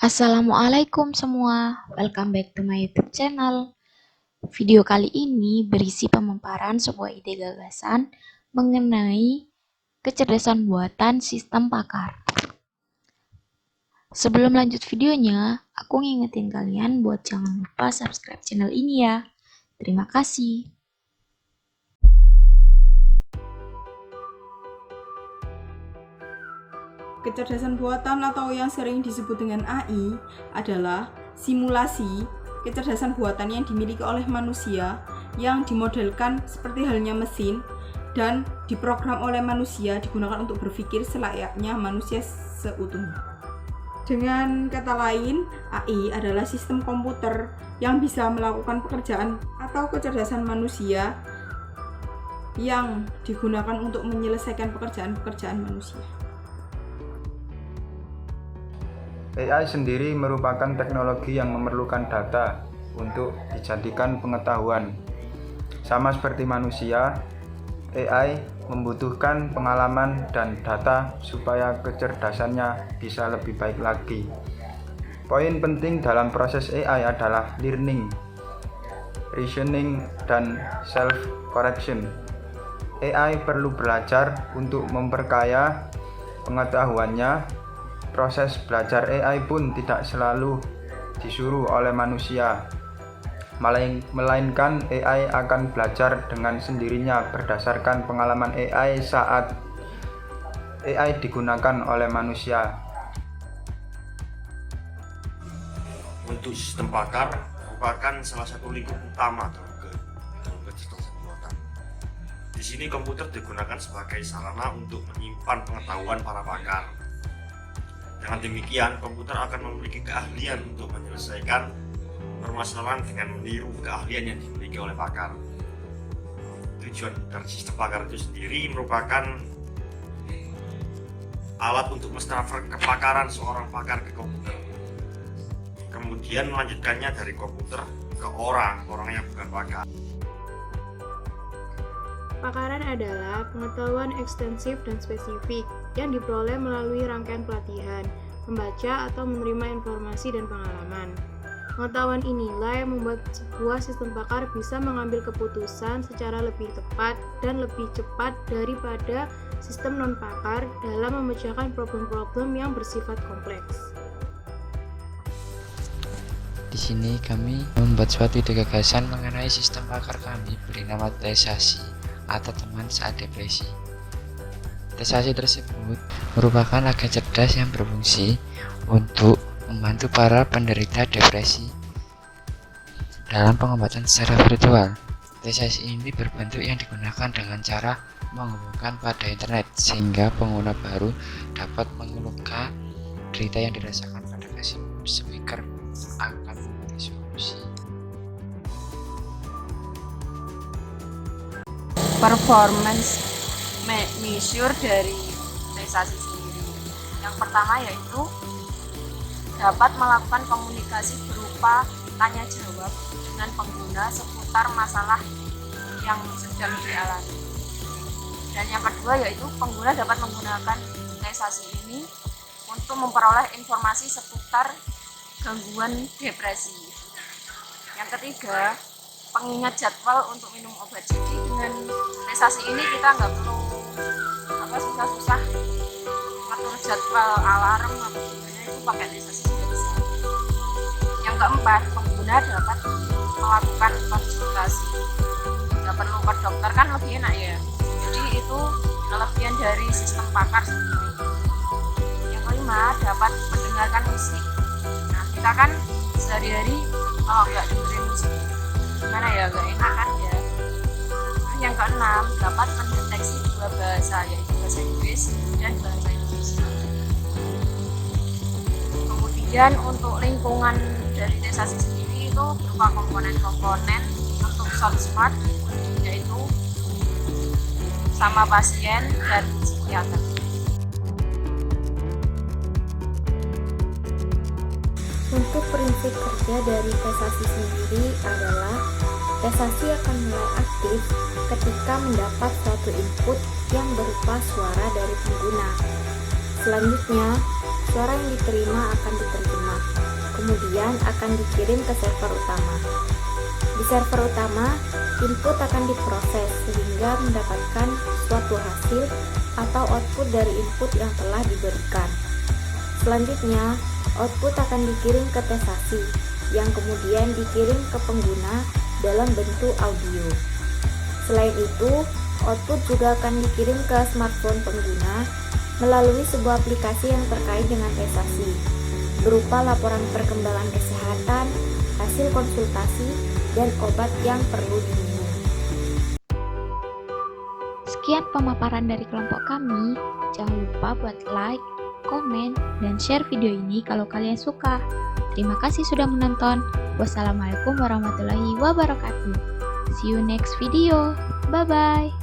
Assalamualaikum semua, welcome back to my YouTube channel. Video kali ini berisi pemaparan sebuah ide gagasan mengenai kecerdasan buatan sistem pakar. Sebelum lanjut videonya, aku ngingetin kalian buat jangan lupa subscribe channel ini ya. Terima kasih. Kecerdasan buatan atau yang sering disebut dengan AI adalah simulasi kecerdasan buatan yang dimiliki oleh manusia yang dimodelkan seperti halnya mesin dan diprogram oleh manusia, digunakan untuk berpikir selayaknya manusia seutuhnya. Dengan kata lain, AI adalah sistem komputer yang bisa melakukan pekerjaan atau kecerdasan manusia yang digunakan untuk menyelesaikan pekerjaan-pekerjaan manusia. AI sendiri merupakan teknologi yang memerlukan data untuk dijadikan pengetahuan. Sama seperti manusia, AI membutuhkan pengalaman dan data supaya kecerdasannya bisa lebih baik lagi. Poin penting dalam proses AI adalah learning, reasoning, dan self-correction. AI perlu belajar untuk memperkaya pengetahuannya. Proses belajar AI pun tidak selalu disuruh oleh manusia, melainkan AI akan belajar dengan sendirinya berdasarkan pengalaman AI saat AI digunakan oleh manusia. Untuk sistem pakar merupakan salah satu lingkup utama dalam kecerdasan buatan. Di sini komputer digunakan sebagai sarana untuk menyimpan pengetahuan para pakar. Dengan demikian, komputer akan memiliki keahlian untuk menyelesaikan permasalahan dengan meniru keahlian yang dimiliki oleh pakar. Tujuan dari sistem pakar itu sendiri merupakan alat untuk mentransfer kepakaran seorang pakar ke komputer, kemudian melanjutkannya dari komputer ke orang yang bukan pakar. Pakaran adalah pengetahuan ekstensif dan spesifik yang diperoleh melalui rangkaian pelatihan, membaca atau menerima informasi dan pengalaman. Pengetahuan inilah yang membuat sebuah sistem pakar bisa mengambil keputusan secara lebih tepat dan lebih cepat daripada sistem non-pakar dalam memecahkan problem-problem yang bersifat kompleks. Di sini kami membuat suatu ide gagasan mengenai sistem pakar kami beri nama tesasi atau teman saat depresi. Tesasi tersebut merupakan agen cerdas yang berfungsi untuk membantu para penderita depresi dalam pengobatan secara virtual. Tesasi ini berbentuk yang digunakan dengan cara menghubungkan pada internet sehingga pengguna baru dapat mengeluhkan derita yang dirasakan pada speaker akan memberi solusi. Performance measure dari tesasi sendiri. Yang pertama yaitu dapat melakukan komunikasi berupa tanya jawab dengan pengguna seputar masalah yang sedang dialami. Dan yang kedua yaitu pengguna dapat menggunakan tesasi ini untuk memperoleh informasi seputar gangguan depresi. Yang ketiga, pengingat jadwal untuk minum obat. Jadi dengan tesasi ini kita nggak perlu susah-susah ngatur jadwal alarm atau gimana, itu pakai tesasi sudah bisa. Yang keempat, pengguna dapat melakukan konsultasi, nggak perlu ke dokter, kan lebih enak ya. Jadi itu kelebihan dari sistem pakar sendiri. Yang kelima, dapat mendengarkan musik. Nah, kita kan sehari-hari kalau nggak dengerin musik gimana ya, gak enak kan ya. Yang keenam, dapat mendeteksi dua bahasa, yaitu bahasa Inggris dan bahasa Indonesia. Kemudian untuk lingkungan dari tesasi sendiri itu berupa komponen-komponen untuk SoundSmart, yaitu sama pasien dan psikiater. Untuk prinsip kerja dari tesasi sendiri adalah tesasi akan mulai aktif ketika mendapat suatu input yang berupa suara dari pengguna. Selanjutnya, suara yang diterima akan diterjemah kemudian akan dikirim ke server utama. Di server utama, input akan diproses sehingga mendapatkan suatu hasil atau output dari input yang telah diberikan. Selanjutnya, output akan dikirim ke tesasi, yang kemudian dikirim ke pengguna dalam bentuk audio. Selain itu, output juga akan dikirim ke smartphone pengguna melalui sebuah aplikasi yang terkait dengan tesasi, berupa laporan perkembangan kesehatan, hasil konsultasi, dan obat yang perlu diminum. Sekian pemaparan dari kelompok kami. Jangan lupa buat like, komen, dan share video ini kalau kalian suka. Terima kasih sudah menonton. Wassalamualaikum warahmatullahi wabarakatuh. See you next video. Bye-bye.